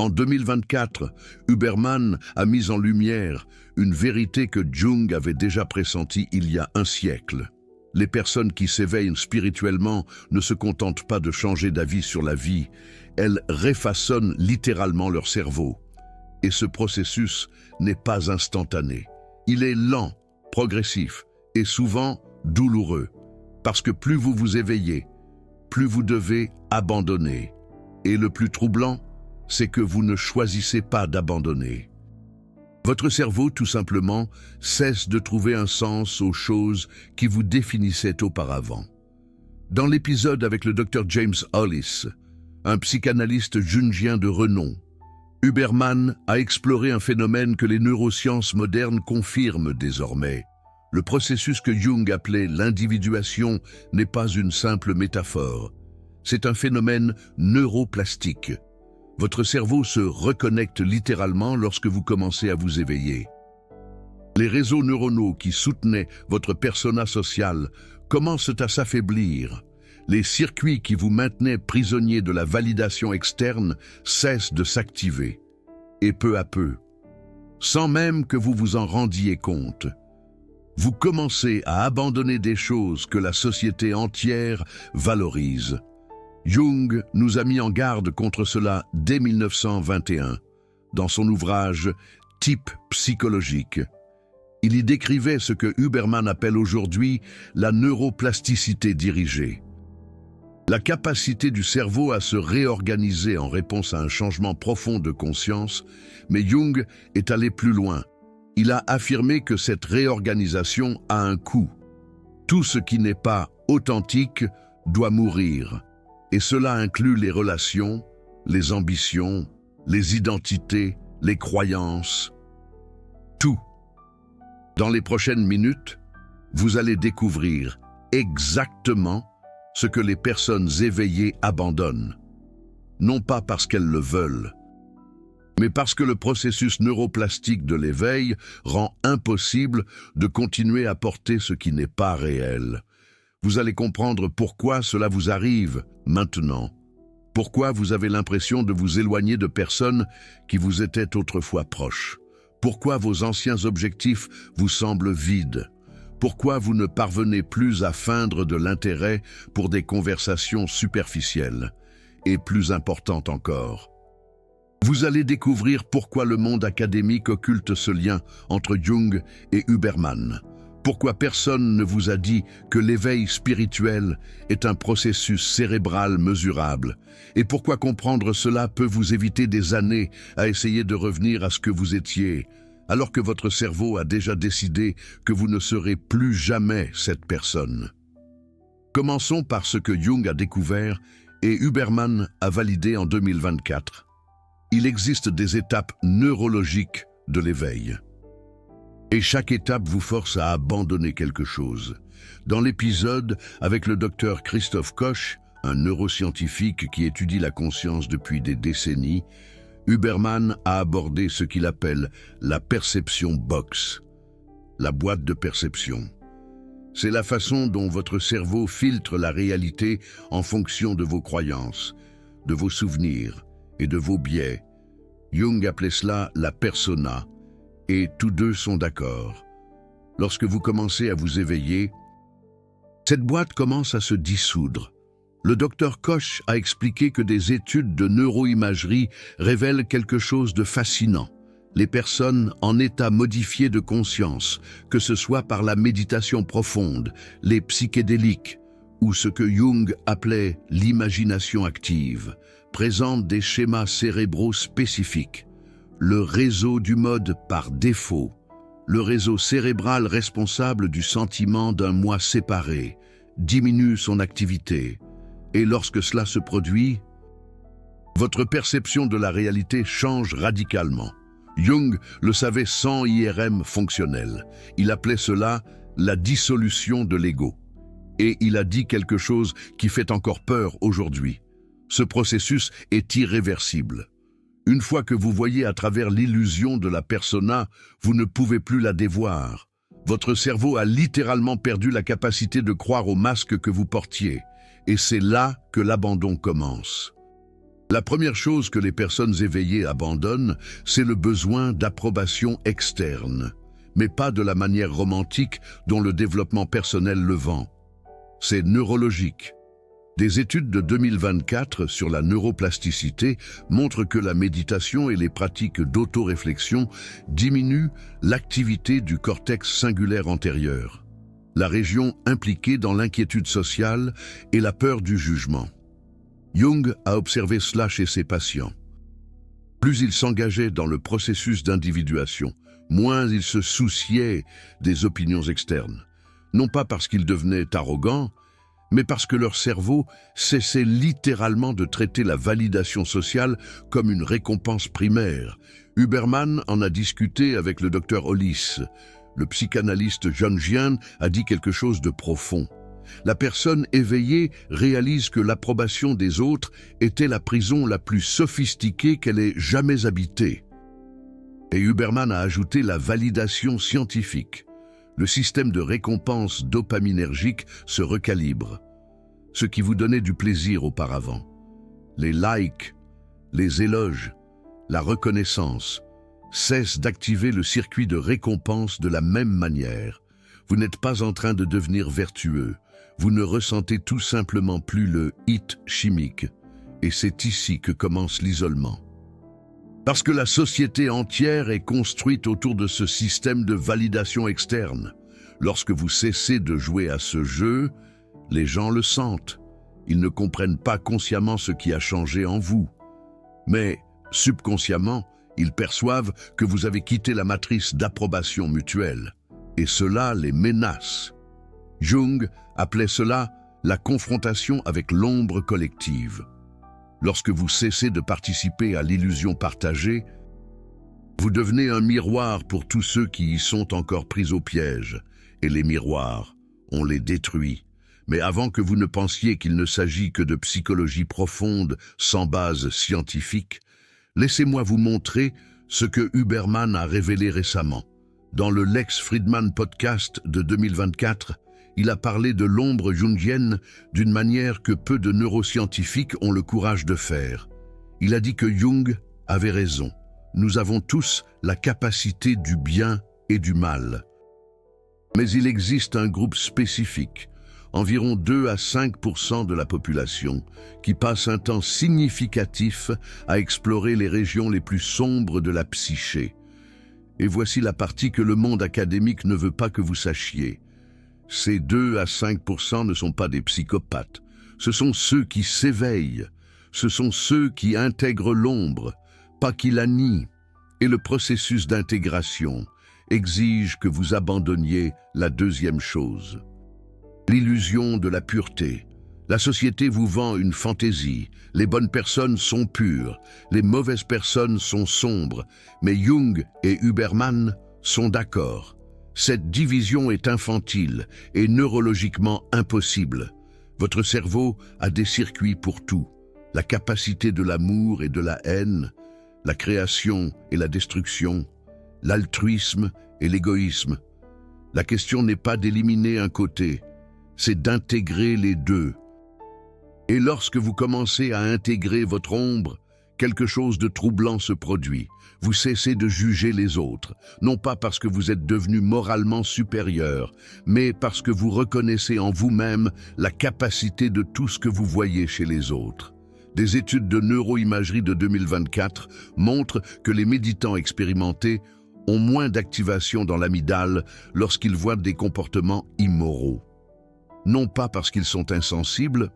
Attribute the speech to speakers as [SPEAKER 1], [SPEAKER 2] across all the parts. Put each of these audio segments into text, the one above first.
[SPEAKER 1] En 2024, Huberman a mis en lumière une vérité que Jung avait déjà pressentie il y a un siècle. Les personnes qui s'éveillent spirituellement ne se contentent pas de changer d'avis sur la vie, elles refaçonnent littéralement leur cerveau. Et ce processus n'est pas instantané. Il est lent, progressif et souvent douloureux. Parce que plus vous vous éveillez, plus vous devez abandonner. Et le plus troublant, c'est que vous ne choisissez pas d'abandonner. Votre cerveau, tout simplement, cesse de trouver un sens aux choses qui vous définissaient auparavant. Dans l'épisode avec le Dr James Hollis, un psychanalyste jungien de renom, Huberman a exploré un phénomène que les neurosciences modernes confirment désormais. Le processus que Jung appelait l'individuation n'est pas une simple métaphore. C'est un phénomène neuroplastique. Votre cerveau se reconnecte littéralement lorsque vous commencez à vous éveiller. Les réseaux neuronaux qui soutenaient votre persona social commencent à s'affaiblir. Les circuits qui vous maintenaient prisonnier de la validation externe cessent de s'activer. Et peu à peu, sans même que vous vous en rendiez compte, vous commencez à abandonner des choses que la société entière valorise. Jung nous a mis en garde contre cela dès 1921, dans son ouvrage « Type psychologique ». Il y décrivait ce que Huberman appelle aujourd'hui la neuroplasticité dirigée. La capacité du cerveau à se réorganiser en réponse à un changement profond de conscience, mais Jung est allé plus loin. Il a affirmé que cette réorganisation a un coût. Tout ce qui n'est pas authentique doit mourir. Et cela inclut les relations, les ambitions, les identités, les croyances. Tout. Dans les prochaines minutes, vous allez découvrir exactement ce que les personnes éveillées abandonnent. Non pas parce qu'elles le veulent, mais parce que le processus neuroplastique de l'éveil rend impossible de continuer à porter ce qui n'est pas réel. Vous allez comprendre pourquoi cela vous arrive maintenant. Pourquoi vous avez l'impression de vous éloigner de personnes qui vous étaient autrefois proches. Pourquoi vos anciens objectifs vous semblent vides. Pourquoi vous ne parvenez plus à feindre de l'intérêt pour des conversations superficielles. Et plus importante encore, vous allez découvrir pourquoi le monde académique occulte ce lien entre Jung et Huberman. Pourquoi personne ne vous a dit que l'éveil spirituel est un processus cérébral mesurable? Et pourquoi comprendre cela peut vous éviter des années à essayer de revenir à ce que vous étiez, alors que votre cerveau a déjà décidé que vous ne serez plus jamais cette personne? Commençons par ce que Jung a découvert et Huberman a validé en 2024. Il existe des étapes neurologiques de l'éveil. Et chaque étape vous force à abandonner quelque chose. Dans l'épisode avec le docteur Christophe Koch, un neuroscientifique qui étudie la conscience depuis des décennies, Huberman a abordé ce qu'il appelle la perception box, la boîte de perception. C'est la façon dont votre cerveau filtre la réalité en fonction de vos croyances, de vos souvenirs et de vos biais. Jung appelait cela la persona. Et tous deux sont d'accord. Lorsque vous commencez à vous éveiller, cette boîte commence à se dissoudre. Le docteur Koch a expliqué que des études de neuroimagerie révèlent quelque chose de fascinant. Les personnes en état modifié de conscience, que ce soit par la méditation profonde, les psychédéliques, ou ce que Jung appelait l'imagination active, présentent des schémas cérébraux spécifiques. Le réseau du mode par défaut, le réseau cérébral responsable du sentiment d'un moi séparé, diminue son activité. Et lorsque cela se produit, votre perception de la réalité change radicalement. Jung le savait sans IRM fonctionnel. Il appelait cela la dissolution de l'ego. Et il a dit quelque chose qui fait encore peur aujourd'hui. Ce processus est irréversible. Une fois que vous voyez à travers l'illusion de la persona, vous ne pouvez plus la dévoir. Votre cerveau a littéralement perdu la capacité de croire au masque que vous portiez. Et c'est là que l'abandon commence. La première chose que les personnes éveillées abandonnent, c'est le besoin d'approbation externe, mais pas de la manière romantique dont le développement personnel le vend. C'est neurologique. Des études de 2024 sur la neuroplasticité montrent que la méditation et les pratiques d'autoréflexion diminuent l'activité du cortex singulaire antérieur, la région impliquée dans l'inquiétude sociale et la peur du jugement. Jung a observé cela chez ses patients. Plus il s'engageait dans le processus d'individuation, moins il se souciait des opinions externes. Non pas parce qu'ils devenaient arrogants, mais parce que leur cerveau cessait littéralement de traiter la validation sociale comme une récompense primaire. Huberman en a discuté avec le docteur Hollis. Le psychanalyste jungien a dit quelque chose de profond. La personne éveillée réalise que l'approbation des autres était la prison la plus sophistiquée qu'elle ait jamais habitée. Et Huberman a ajouté la validation scientifique. Le système de récompense dopaminergique se recalibre. Ce qui vous donnait du plaisir auparavant. Les likes, les éloges, la reconnaissance cessent d'activer le circuit de récompense de la même manière. Vous n'êtes pas en train de devenir vertueux. Vous ne ressentez tout simplement plus le hit chimique. Et c'est ici que commence l'isolement. Parce que la société entière est construite autour de ce système de validation externe. Lorsque vous cessez de jouer à ce jeu, les gens le sentent. Ils ne comprennent pas consciemment ce qui a changé en vous. Mais, subconsciemment, ils perçoivent que vous avez quitté la matrice d'approbation mutuelle. Et cela les menace. Jung appelait cela la confrontation avec l'ombre collective. Lorsque vous cessez de participer à l'illusion partagée, vous devenez un miroir pour tous ceux qui y sont encore pris au piège. Et les miroirs, on les détruit. Mais avant que vous ne pensiez qu'il ne s'agit que de psychologie profonde, sans base scientifique, laissez-moi vous montrer ce que Huberman a révélé récemment. Dans le Lex Fridman podcast de 2024, il a parlé de l'ombre jungienne d'une manière que peu de neuroscientifiques ont le courage de faire. Il a dit que Jung avait raison. Nous avons tous la capacité du bien et du mal. Mais il existe un groupe spécifique, environ 2 à 5% de la population, qui passe un temps significatif à explorer les régions les plus sombres de la psyché. Et voici la partie que le monde académique ne veut pas que vous sachiez. Ces 2 à 5% ne sont pas des psychopathes. Ce sont ceux qui s'éveillent. Ce sont ceux qui intègrent l'ombre, pas qui la nient. Et le processus d'intégration exige que vous abandonniez la deuxième chose. L'illusion de la pureté. La société vous vend une fantaisie. Les bonnes personnes sont pures, les mauvaises personnes sont sombres. Mais Jung et Huberman sont d'accord. Cette division est infantile et neurologiquement impossible. Votre cerveau a des circuits pour tout. La capacité de l'amour et de la haine, la création et la destruction, l'altruisme et l'égoïsme. La question n'est pas d'éliminer un côté, c'est d'intégrer les deux. Et lorsque vous commencez à intégrer votre ombre, quelque chose de troublant se produit. Vous cessez de juger les autres, non pas parce que vous êtes devenu moralement supérieur, mais parce que vous reconnaissez en vous-même la capacité de tout ce que vous voyez chez les autres. Des études de neuroimagerie de 2024 montrent que les méditants expérimentés ont moins d'activation dans l'amygdale lorsqu'ils voient des comportements immoraux. Non pas parce qu'ils sont insensibles,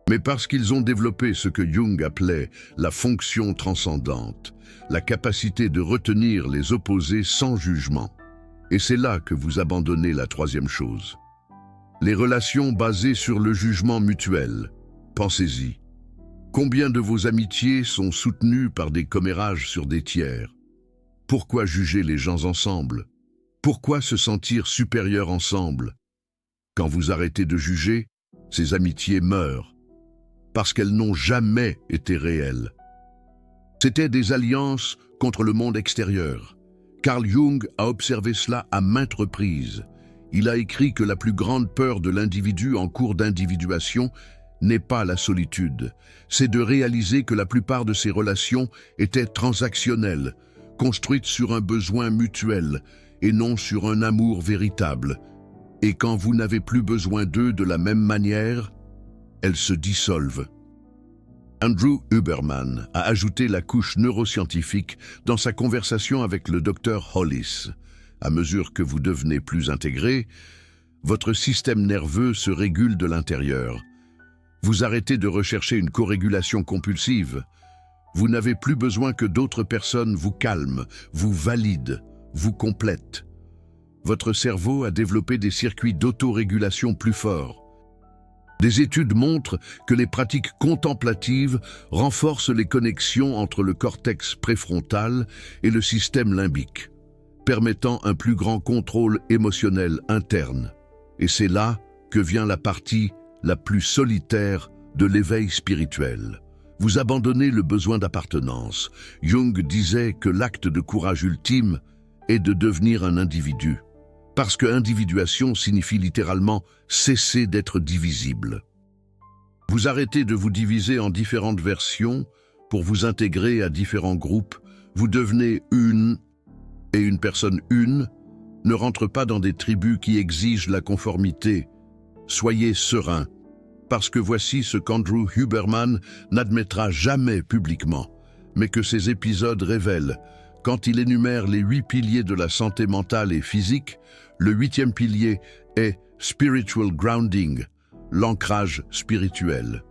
[SPEAKER 1] mais parce qu'ils ont développé ce que Jung appelait la fonction transcendante, la capacité de retenir les opposés sans jugement. Et c'est là que vous abandonnez la troisième chose. Les relations basées sur le jugement mutuel. Pensez-y. Combien de vos amitiés sont soutenues par des commérages sur des tiers? Pourquoi juger les gens ensemble? Pourquoi se sentir supérieur ensemble? Quand vous arrêtez de juger, ces amitiés meurent. Parce qu'elles n'ont jamais été réelles. C'étaient des alliances contre le monde extérieur. Carl Jung a observé cela à maintes reprises. Il a écrit que la plus grande peur de l'individu en cours d'individuation n'est pas la solitude. C'est de réaliser que la plupart de ces relations étaient transactionnelles, construites sur un besoin mutuel et non sur un amour véritable. Et quand vous n'avez plus besoin d'eux de la même manière, elles se dissolvent. Andrew Huberman a ajouté la couche neuroscientifique dans sa conversation avec le docteur Hollis. À mesure que vous devenez plus intégré, votre système nerveux se régule de l'intérieur. Vous arrêtez de rechercher une corégulation compulsive. Vous n'avez plus besoin que d'autres personnes vous calment, vous valident, vous complètent. Votre cerveau a développé des circuits d'autorégulation plus forts. Des études montrent que les pratiques contemplatives renforcent les connexions entre le cortex préfrontal et le système limbique, permettant un plus grand contrôle émotionnel interne. Et c'est là que vient la partie la plus solitaire de l'éveil spirituel. Vous abandonnez le besoin d'appartenance. Jung disait que l'acte de courage ultime est de devenir un individu, parce que individuation signifie littéralement cesser d'être divisible. Vous arrêtez de vous diviser en différentes versions pour vous intégrer à différents groupes. Vous devenez une, et une personne une ne rentre pas dans des tribus qui exigent la conformité. Soyez serein, parce que voici ce qu'Andrew Huberman n'admettra jamais publiquement, mais que ces épisodes révèlent. Quand il énumère les 8 piliers de la santé mentale et physique, le 8e pilier est spiritual grounding, l'ancrage spirituel.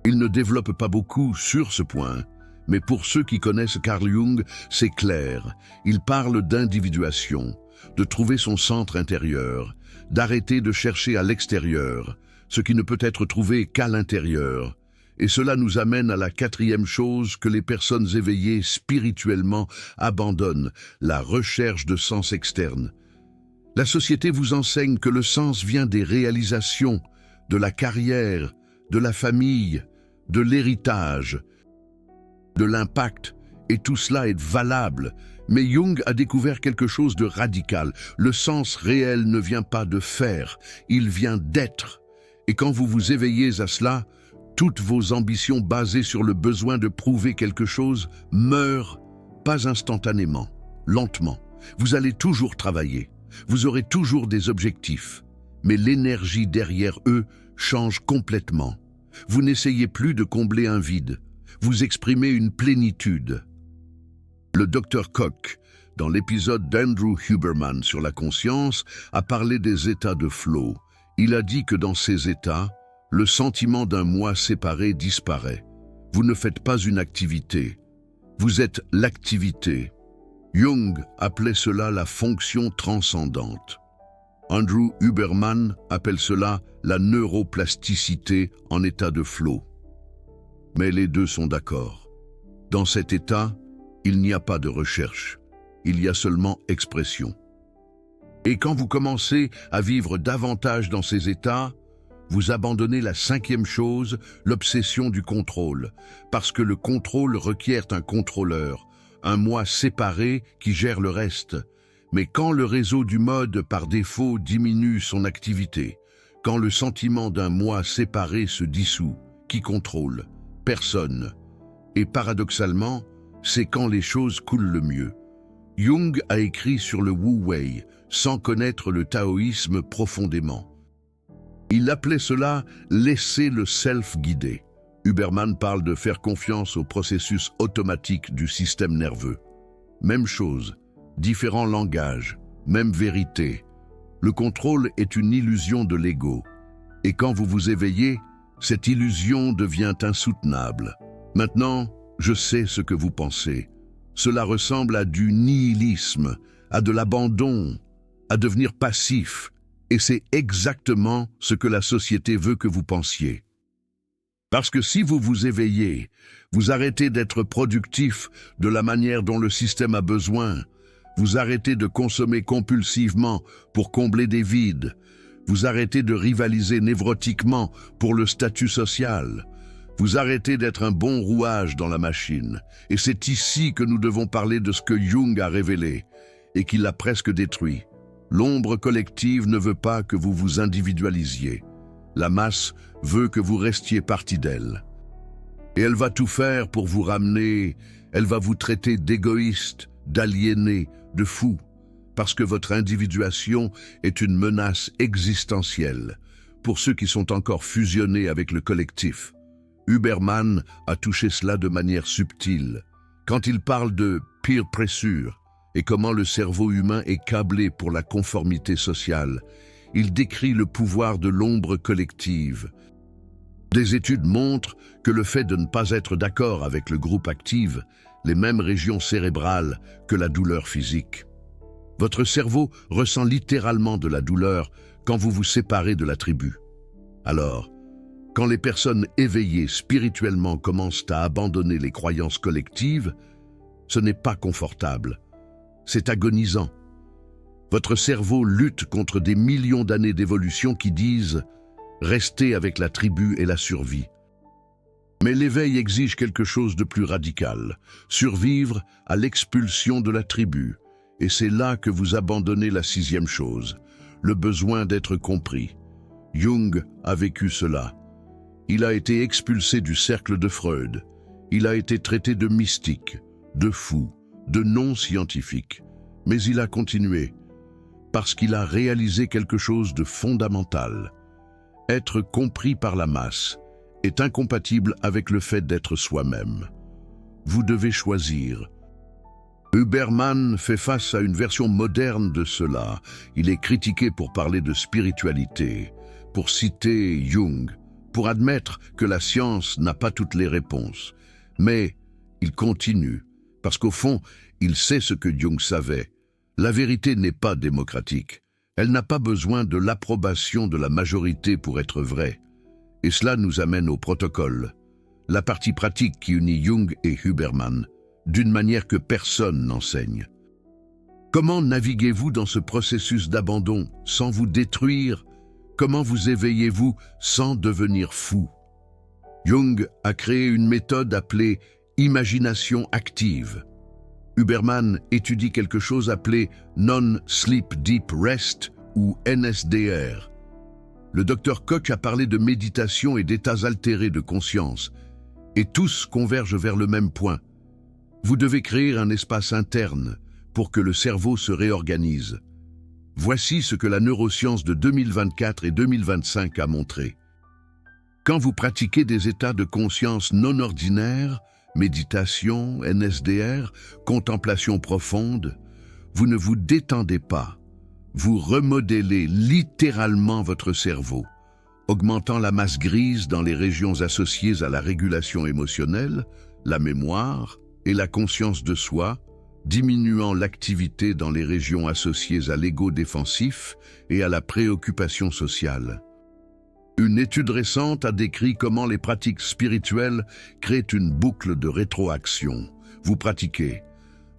[SPEAKER 1] Il ne développe pas beaucoup sur ce point, mais pour ceux qui connaissent Carl Jung, c'est clair. Il parle d'individuation, de trouver son centre intérieur, d'arrêter de chercher à l'extérieur, ce qui ne peut être trouvé qu'à l'intérieur. Et cela nous amène à la 4e chose que les personnes éveillées spirituellement abandonnent, la recherche de sens externe. La société vous enseigne que le sens vient des réalisations, de la carrière, de la famille, de l'héritage, de l'impact, et tout cela est valable. Mais Jung a découvert quelque chose de radical. Le sens réel ne vient pas de faire, il vient d'être. Et quand vous vous éveillez à cela, toutes vos ambitions basées sur le besoin de prouver quelque chose meurent, pas instantanément, lentement. Vous allez toujours travailler, vous aurez toujours des objectifs, mais l'énergie derrière eux change complètement. Vous n'essayez plus de combler un vide, vous exprimez une plénitude. Le Dr Koch, dans l'épisode d'Andrew Huberman sur la conscience, a parlé des états de flow. Il a dit que dans ces états, le sentiment d'un moi séparé disparaît. Vous ne faites pas une activité, vous êtes l'activité. Jung appelait cela la fonction transcendante. Andrew Huberman appelle cela la neuroplasticité en état de flow. Mais les deux sont d'accord. Dans cet état, il n'y a pas de recherche, il y a seulement expression. Et quand vous commencez à vivre davantage dans ces états, vous abandonnez la 5e chose, l'obsession du contrôle, parce que le contrôle requiert un contrôleur, un moi séparé qui gère le reste. Mais quand le réseau du mode par défaut diminue son activité, quand le sentiment d'un moi séparé se dissout, qui contrôle? Personne. Et paradoxalement, c'est quand les choses coulent le mieux. Jung a écrit sur le Wu Wei, sans connaître le taoïsme profondément. Il appelait cela « laisser le self guider ». Huberman parle de faire confiance au processus automatique du système nerveux. Même chose, différents langages, même vérité. Le contrôle est une illusion de l'ego. Et quand vous vous éveillez, cette illusion devient insoutenable. Maintenant, je sais ce que vous pensez. Cela ressemble à du nihilisme, à de l'abandon, à devenir passif. Et c'est exactement ce que la société veut que vous pensiez. Parce que si vous vous éveillez, vous arrêtez d'être productif de la manière dont le système a besoin. Vous arrêtez de consommer compulsivement pour combler des vides. Vous arrêtez de rivaliser névrotiquement pour le statut social. Vous arrêtez d'être un bon rouage dans la machine. Et c'est ici que nous devons parler de ce que Jung a révélé et qu'il a presque détruit. L'ombre collective ne veut pas que vous vous individualisiez. La masse veut que vous restiez partie d'elle. Et elle va tout faire pour vous ramener, elle va vous traiter d'égoïste, d'aliéné, de fou, parce que votre individuation est une menace existentielle pour ceux qui sont encore fusionnés avec le collectif. Huberman a touché cela de manière subtile. Quand il parle de peer pressure et comment le cerveau humain est câblé pour la conformité sociale, il décrit le pouvoir de l'ombre collective. Des études montrent que le fait de ne pas être d'accord avec le groupe active les mêmes régions cérébrales que la douleur physique. Votre cerveau ressent littéralement de la douleur quand vous vous séparez de la tribu. Alors, quand les personnes éveillées spirituellement commencent à abandonner les croyances collectives, ce n'est pas confortable, c'est agonisant. Votre cerveau lutte contre des millions d'années d'évolution qui disent « rester avec la tribu et la survie ». Mais l'éveil exige quelque chose de plus radical, survivre à l'expulsion de la tribu. Et c'est là que vous abandonnez la sixième chose, le besoin d'être compris. Jung a vécu cela. Il a été expulsé du cercle de Freud. Il a été traité de mystique, de fou, de non-scientifique. Mais il a continué, parce qu'il a réalisé quelque chose de fondamental. Être compris par la masse est incompatible avec le fait d'être soi-même. Vous devez choisir. Huberman fait face à une version moderne de cela. Il est critiqué pour parler de spiritualité, pour citer Jung, pour admettre que la science n'a pas toutes les réponses. Mais il continue, parce qu'au fond, il sait ce que Jung savait. La vérité n'est pas démocratique. Elle n'a pas besoin de l'approbation de la majorité pour être vraie. Et cela nous amène au protocole, la partie pratique qui unit Jung et Huberman, d'une manière que personne n'enseigne. Comment naviguez-vous dans ce processus d'abandon sans vous détruire? Comment vous éveillez-vous sans devenir fou? Jung a créé une méthode appelée imagination active. Huberman étudie quelque chose appelé Non-Sleep Deep Rest ou NSDR. Le docteur Koch a parlé de méditation et d'états altérés de conscience, et tous convergent vers le même point. Vous devez créer un espace interne pour que le cerveau se réorganise. Voici ce que la neuroscience de 2024 et 2025 a montré. Quand vous pratiquez des états de conscience non ordinaires, méditation, NSDR, contemplation profonde, vous ne vous détendez pas. Vous remodélez littéralement votre cerveau, augmentant la masse grise dans les régions associées à la régulation émotionnelle, la mémoire et la conscience de soi, diminuant l'activité dans les régions associées à l'ego défensif et à la préoccupation sociale. Une étude récente a décrit comment les pratiques spirituelles créent une boucle de rétroaction. Vous pratiquez,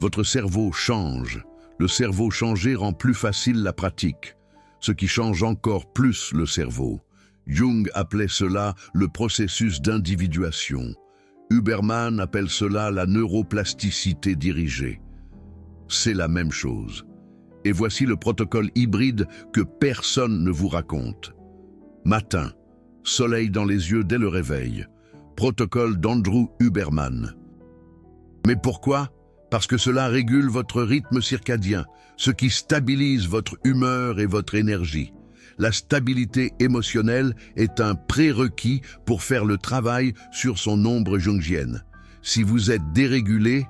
[SPEAKER 1] votre cerveau change. Le cerveau changé rend plus facile la pratique, ce qui change encore plus le cerveau. Jung appelait cela le processus d'individuation. Huberman appelle cela la neuroplasticité dirigée. C'est la même chose. Et voici le protocole hybride que personne ne vous raconte. Matin, soleil dans les yeux dès le réveil. Protocole d'Andrew Huberman. Mais pourquoi ? Parce que cela régule votre rythme circadien, ce qui stabilise votre humeur et votre énergie. La stabilité émotionnelle est un prérequis pour faire le travail sur son ombre jungienne. Si vous êtes dérégulé,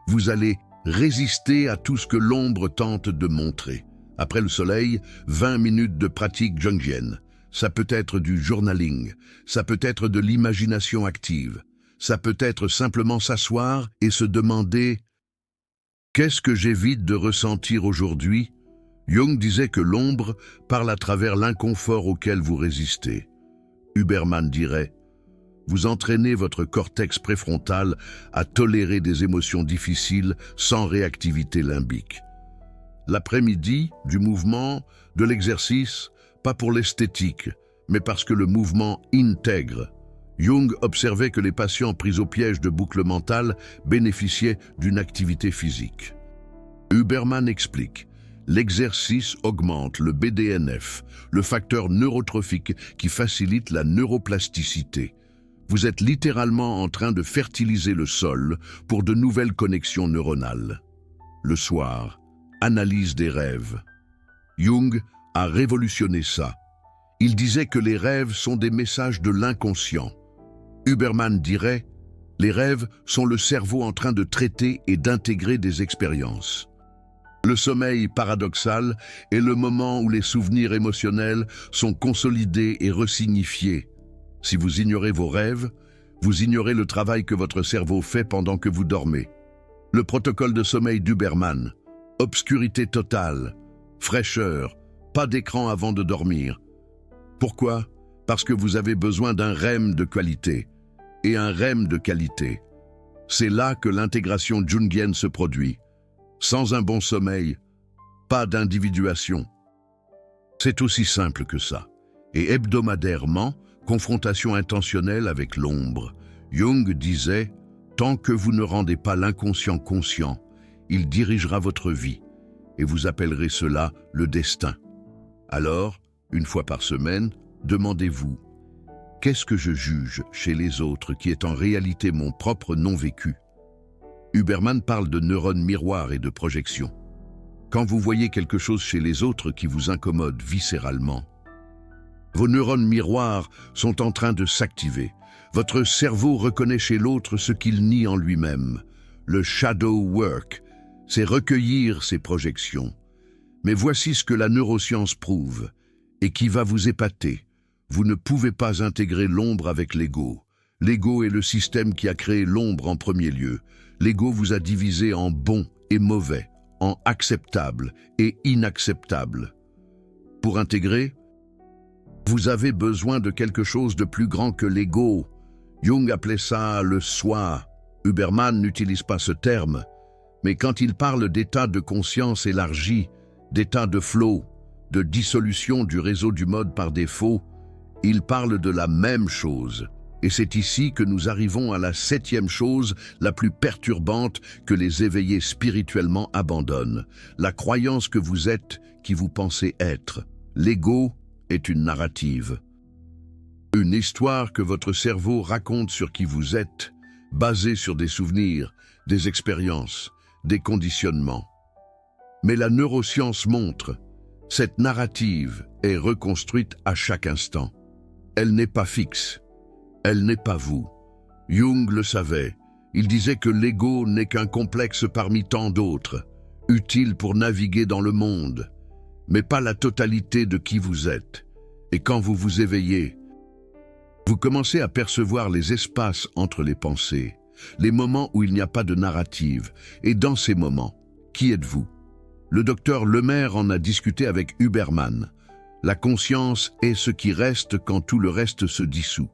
[SPEAKER 1] vous allez résister à tout ce que l'ombre tente de montrer. Après le soleil, 20 minutes de pratique jungienne. Ça peut être du journaling, ça peut être de l'imagination active, ça peut être simplement s'asseoir et se demander « Qu'est-ce que j'évite de ressentir aujourd'hui ?» Jung disait que l'ombre parle à travers l'inconfort auquel vous résistez. Huberman dirait « Vous entraînez votre cortex préfrontal à tolérer des émotions difficiles sans réactivité limbique. » L'après-midi, du mouvement, de l'exercice, pas pour l'esthétique, mais parce que le mouvement intègre. Jung observait que les patients pris au piège de boucle mentale bénéficiaient d'une activité physique. Huberman explique, L'exercice augmente le BDNF, le facteur neurotrophique qui facilite la neuroplasticité. Vous êtes littéralement en train de fertiliser le sol pour de nouvelles connexions neuronales. Le soir, analyse des rêves. Jung a révolutionné ça. Il disait que les rêves sont des messages de l'inconscient. Huberman dirait « Les rêves sont le cerveau en train de traiter et d'intégrer des expériences ». Le sommeil paradoxal est le moment où les souvenirs émotionnels sont consolidés et resignifiés. Si vous ignorez vos rêves, vous ignorez le travail que votre cerveau fait pendant que vous dormez. Le protocole de sommeil d'Huberman, obscurité totale, fraîcheur, pas d'écran avant de dormir. Pourquoi? Parce que vous avez besoin d'un REM de qualité. Et un REM de qualité. C'est là que l'intégration jungienne se produit. Sans un bon sommeil, pas d'individuation. C'est aussi simple que ça. Et hebdomadairement, confrontation intentionnelle avec l'ombre. Jung disait « Tant que vous ne rendez pas l'inconscient conscient, il dirigera votre vie, et vous appellerez cela le destin. » Alors, une fois par semaine, demandez-vous « Qu'est-ce que je juge chez les autres qui est en réalité mon propre non-vécu ?» Huberman parle de neurones miroirs et de projection. Quand vous voyez quelque chose chez les autres qui vous incommode viscéralement, vos neurones miroirs sont en train de s'activer. Votre cerveau reconnaît chez l'autre ce qu'il nie en lui-même. Le shadow work, c'est recueillir ces projections. Mais voici ce que la neuroscience prouve, et qui va vous épater. Vous ne pouvez pas intégrer l'ombre avec l'ego. L'ego est le système qui a créé l'ombre en premier lieu. L'ego vous a divisé en bon et mauvais, en acceptable et inacceptable. Pour intégrer, vous avez besoin de quelque chose de plus grand que l'ego. Jung appelait ça le soi. Huberman n'utilise pas ce terme, mais quand il parle d'état de conscience élargi, d'état de flow, de dissolution du réseau du mode par défaut, il parle de la même chose. Et c'est ici que nous arrivons à la 7e chose la plus perturbante que les éveillés spirituellement abandonnent. La croyance que vous êtes qui vous pensez être. L'ego est une narrative. Une histoire que votre cerveau raconte sur qui vous êtes, basée sur des souvenirs, des expériences, des conditionnements. Mais la neuroscience montre, cette narrative est reconstruite à chaque instant. Elle n'est pas fixe. Elle n'est pas vous. Jung le savait. Il disait que l'ego n'est qu'un complexe parmi tant d'autres, utile pour naviguer dans le monde, mais pas la totalité de qui vous êtes. Et quand vous vous éveillez, vous commencez à percevoir les espaces entre les pensées, les moments où il n'y a pas de narrative. Et dans ces moments, qui êtes-vous? Le docteur Lemaire en a discuté avec Huberman. La conscience est ce qui reste quand tout le reste se dissout.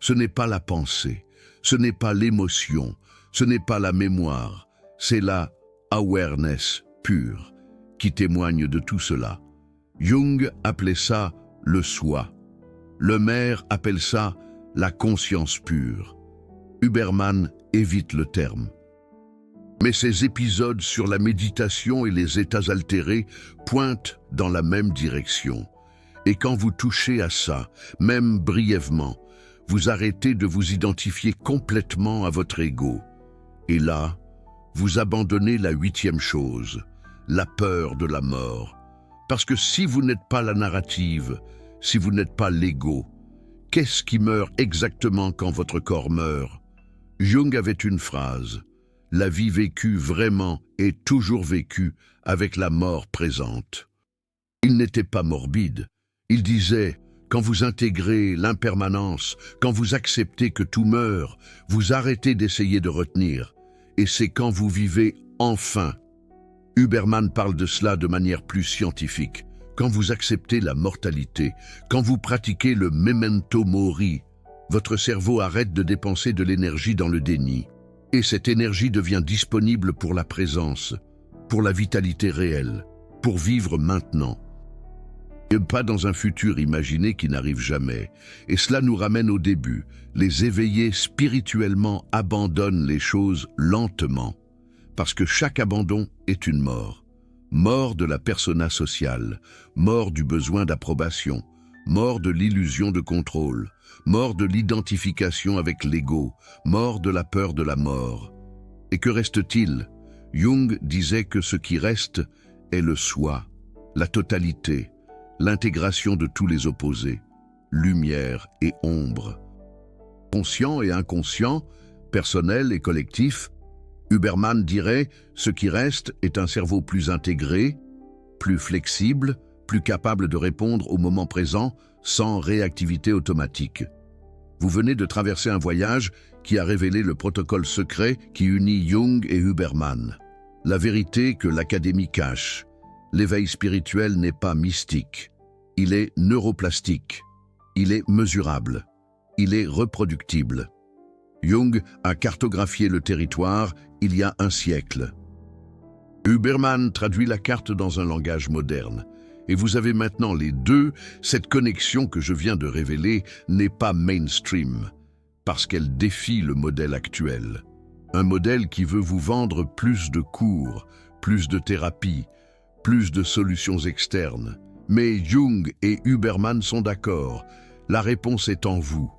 [SPEAKER 1] Ce n'est pas la pensée, ce n'est pas l'émotion, ce n'est pas la mémoire, c'est la awareness pure qui témoigne de tout cela. Jung appelait ça le soi. Lemaire appelle ça la conscience pure. Huberman évite le terme. Mais ces épisodes sur la méditation et les états altérés pointent dans la même direction. Et quand vous touchez à ça, même brièvement, vous arrêtez de vous identifier complètement à votre ego. Et là, vous abandonnez la 8e chose, la peur de la mort. Parce que si vous n'êtes pas la narrative, si vous n'êtes pas l'ego, qu'est-ce qui meurt exactement quand votre corps meurt? Jung avait une phrase, « La vie vécue vraiment est toujours vécue avec la mort présente ». Il n'était pas morbide. Il disait, quand vous intégrez l'impermanence, quand vous acceptez que tout meurt, vous arrêtez d'essayer de retenir. Et c'est quand vous vivez enfin. Huberman parle de cela de manière plus scientifique. Quand vous acceptez la mortalité, quand vous pratiquez le memento mori, votre cerveau arrête de dépenser de l'énergie dans le déni. Et cette énergie devient disponible pour la présence, pour la vitalité réelle, pour vivre maintenant. Et pas dans un futur imaginé qui n'arrive jamais. Et cela nous ramène au début. Les éveillés spirituellement abandonnent les choses lentement, parce que chaque abandon est une mort. Mort de la persona sociale, mort du besoin d'approbation, mort de l'illusion de contrôle, mort de l'identification avec l'ego, mort de la peur de la mort. Et que reste-t-il? Jung disait que ce qui reste est le soi, la totalité, l'intégration de tous les opposés, lumière et ombre. Conscient et inconscient, personnel et collectif, Huberman dirait « ce qui reste est un cerveau plus intégré, plus flexible, plus capable de répondre au moment présent sans réactivité automatique ». Vous venez de traverser un voyage qui a révélé le protocole secret qui unit Jung et Huberman. La vérité que l'Académie cache. L'éveil spirituel n'est pas mystique. Il est neuroplastique. Il est mesurable. Il est reproductible. Jung a cartographié le territoire il y a un siècle. Huberman traduit la carte dans un langage moderne. Et vous avez maintenant les deux, cette connexion que je viens de révéler n'est pas mainstream, parce qu'elle défie le modèle actuel. Un modèle qui veut vous vendre plus de cours, plus de thérapie, plus de solutions externes. Mais Jung et Huberman sont d'accord. La réponse est en vous.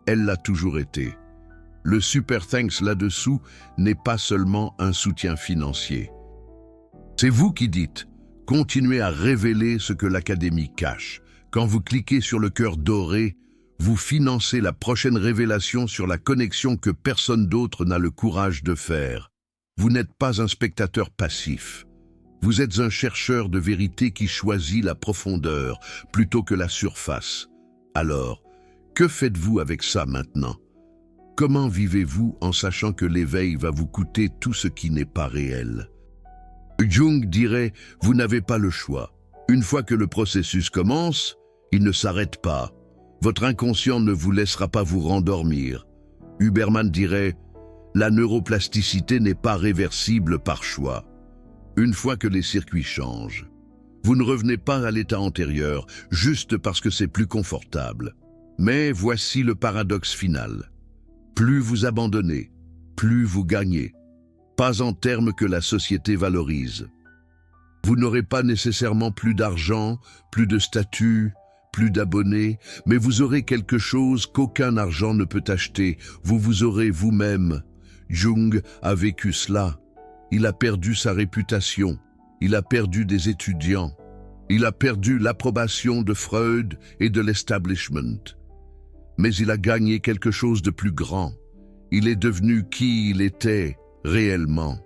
[SPEAKER 1] Elle l'a toujours été. Le super thanks là-dessous n'est pas seulement un soutien financier. C'est vous qui dites. Continuez à révéler ce que l'Académie cache. Quand vous cliquez sur le cœur doré, vous financez la prochaine révélation sur la connexion que personne d'autre n'a le courage de faire. Vous n'êtes pas un spectateur passif. Vous êtes un chercheur de vérité qui choisit la profondeur plutôt que la surface. Alors, que faites-vous avec ça maintenant? Comment vivez-vous en sachant que l'éveil va vous coûter tout ce qui n'est pas réel? Jung dirait, vous n'avez pas le choix. Une fois que le processus commence, il ne s'arrête pas. Votre inconscient ne vous laissera pas vous rendormir. Huberman dirait, la neuroplasticité n'est pas réversible par choix. Une fois que les circuits changent, vous ne revenez pas à l'état antérieur, juste parce que c'est plus confortable. Mais voici le paradoxe final. Plus vous abandonnez, plus vous gagnez. Pas en termes que la société valorise. Vous n'aurez pas nécessairement plus d'argent, plus de statut, plus d'abonnés, mais vous aurez quelque chose qu'aucun argent ne peut acheter. Vous vous aurez vous-même. Jung a vécu cela. Il a perdu sa réputation. Il a perdu des étudiants. Il a perdu l'approbation de Freud et de l'establishment. Mais il a gagné quelque chose de plus grand. Il est devenu qui il était réellement.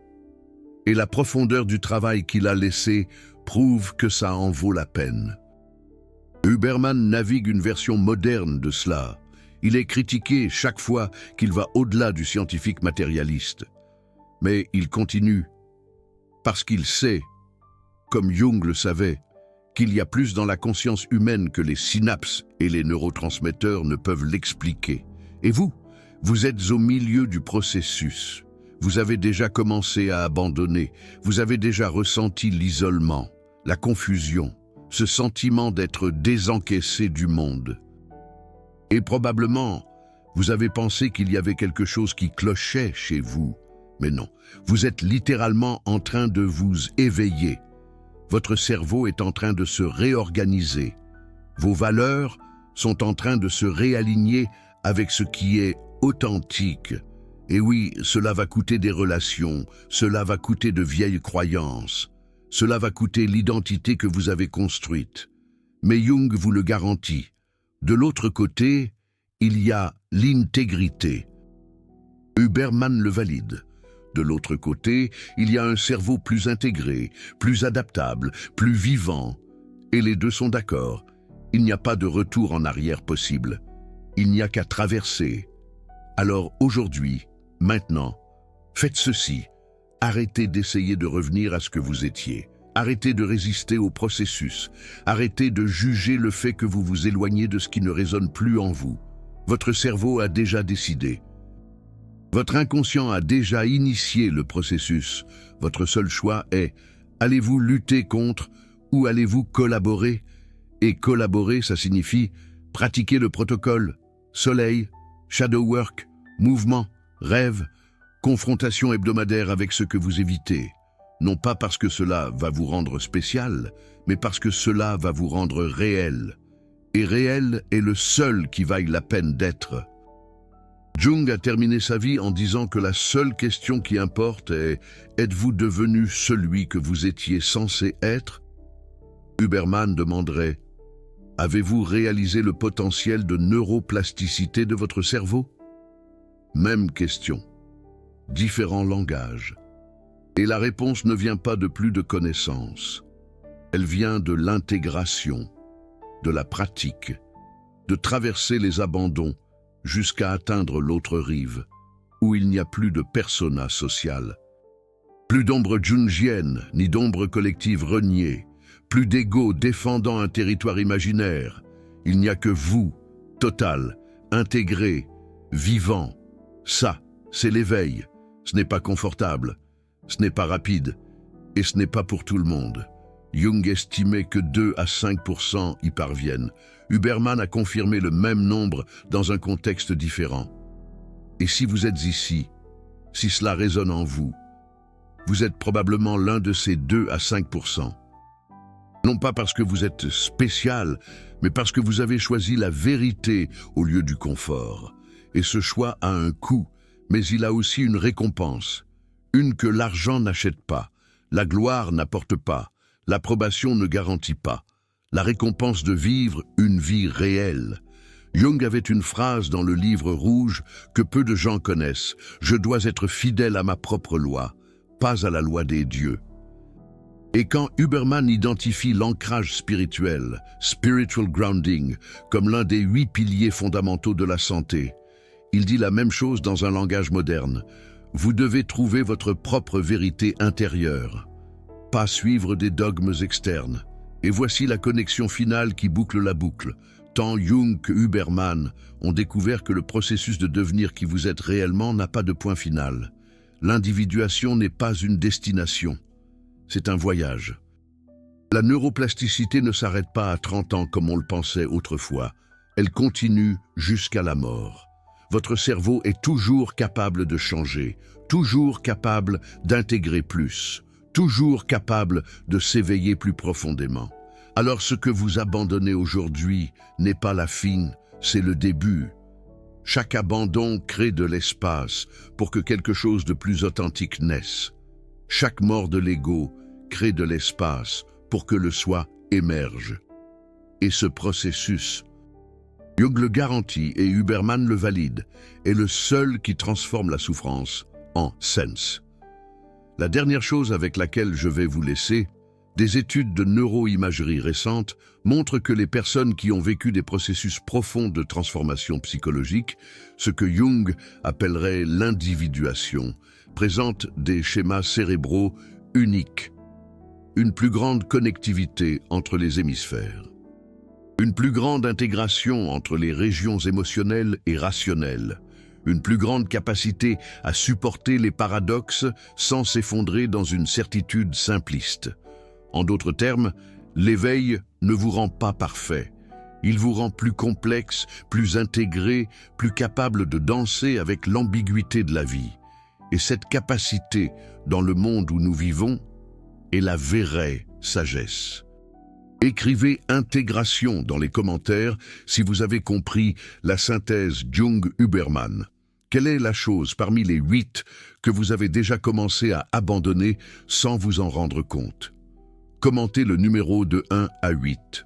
[SPEAKER 1] Et la profondeur du travail qu'il a laissé prouve que ça en vaut la peine. Huberman navigue une version moderne de cela. Il est critiqué chaque fois qu'il va au-delà du scientifique matérialiste. Mais il continue, parce qu'il sait, comme Jung le savait, qu'il y a plus dans la conscience humaine que les synapses et les neurotransmetteurs ne peuvent l'expliquer. Et vous êtes au milieu du processus. Vous avez déjà commencé à abandonner, vous avez déjà ressenti l'isolement, la confusion, ce sentiment d'être désencaissé du monde. Et probablement, vous avez pensé qu'il y avait quelque chose qui clochait chez vous. Mais non, vous êtes littéralement en train de vous éveiller. Votre cerveau est en train de se réorganiser. Vos valeurs sont en train de se réaligner avec ce qui est authentique. Et oui, cela va coûter des relations, cela va coûter de vieilles croyances, cela va coûter l'identité que vous avez construite. Mais Jung vous le garantit. De l'autre côté, il y a l'intégrité. Huberman le valide. De l'autre côté, il y a un cerveau plus intégré, plus adaptable, plus vivant. Et les deux sont d'accord. Il n'y a pas de retour en arrière possible. Il n'y a qu'à traverser. Alors aujourd'hui, maintenant, faites ceci. Arrêtez d'essayer de revenir à ce que vous étiez. Arrêtez de résister au processus. Arrêtez de juger le fait que vous vous éloignez de ce qui ne résonne plus en vous. Votre cerveau a déjà décidé. Votre inconscient a déjà initié le processus. Votre seul choix est, allez-vous lutter contre ou allez-vous collaborer? Et collaborer, ça signifie pratiquer le protocole, soleil, shadow work, mouvement, rêve, confrontation hebdomadaire avec ce que vous évitez. non pas parce que cela va vous rendre spécial, mais parce que cela va vous rendre réel. Et réel est le seul qui vaille la peine d'être. Jung a terminé sa vie en disant que la seule question qui importe est « Êtes-vous devenu celui que vous étiez censé être ?» Huberman demanderait « Avez-vous réalisé le potentiel de neuroplasticité de votre cerveau ?» Même question, différent langage. Et la réponse ne vient pas de plus de connaissances. Elle vient de l'intégration, de la pratique, de traverser les abandons jusqu'à atteindre l'autre rive, où il n'y a plus de persona sociale. Plus d'ombre jungienne, ni d'ombre collective reniée, plus d'ego défendant un territoire imaginaire. Il n'y a que vous, total, intégré, vivant. Ça, c'est l'éveil. Ce n'est pas confortable, ce n'est pas rapide, et ce n'est pas pour tout le monde. Jung estimait que 2 à 5% y parviennent. Huberman a confirmé le même nombre dans un contexte différent. Et si vous êtes ici, si cela résonne en vous, vous êtes probablement l'un de ces 2 à 5%. Non pas parce que vous êtes spécial, mais parce que vous avez choisi la vérité au lieu du confort. Et ce choix a un coût, mais il a aussi une récompense. Une que l'argent n'achète pas, la gloire n'apporte pas, l'approbation ne garantit pas. La récompense de vivre une vie réelle. Jung avait une phrase dans le livre rouge que peu de gens connaissent. « Je dois être fidèle à ma propre loi, pas à la loi des dieux ». Et quand Huberman identifie l'ancrage spirituel, spiritual grounding, comme l'un des 8 piliers fondamentaux de la santé, il dit la même chose dans un langage moderne. Vous devez trouver votre propre vérité intérieure, pas suivre des dogmes externes. Et voici la connexion finale qui boucle la boucle. Tant Jung que Huberman ont découvert que le processus de devenir qui vous êtes réellement n'a pas de point final. L'individuation n'est pas une destination, c'est un voyage. La neuroplasticité ne s'arrête pas à 30 ans comme on le pensait autrefois. Elle continue jusqu'à la mort. Votre cerveau est toujours capable de changer, toujours capable d'intégrer plus, toujours capable de s'éveiller plus profondément. Alors ce que vous abandonnez aujourd'hui n'est pas la fin, c'est le début. Chaque abandon crée de l'espace pour que quelque chose de plus authentique naisse. Chaque mort de l'ego crée de l'espace pour que le soi émerge. Et ce processus, Jung le garantit et Huberman le valide, est le seul qui transforme la souffrance en sens. La dernière chose avec laquelle je vais vous laisser, des études de neuroimagerie récentes montrent que les personnes qui ont vécu des processus profonds de transformation psychologique, ce que Jung appellerait l'individuation, présentent des schémas cérébraux uniques, une plus grande connectivité entre les hémisphères, une plus grande intégration entre les régions émotionnelles et rationnelles, une plus grande capacité à supporter les paradoxes sans s'effondrer dans une certitude simpliste. En d'autres termes, l'éveil ne vous rend pas parfait. Il vous rend plus complexe, plus intégré, plus capable de danser avec l'ambiguïté de la vie. Et cette capacité, dans le monde où nous vivons, est la vraie sagesse. Écrivez intégration dans les commentaires si vous avez compris la synthèse Jung-Huberman. Quelle est la chose parmi les 8 que vous avez déjà commencé à abandonner sans vous en rendre compte? Commentez le numéro de 1 à 8.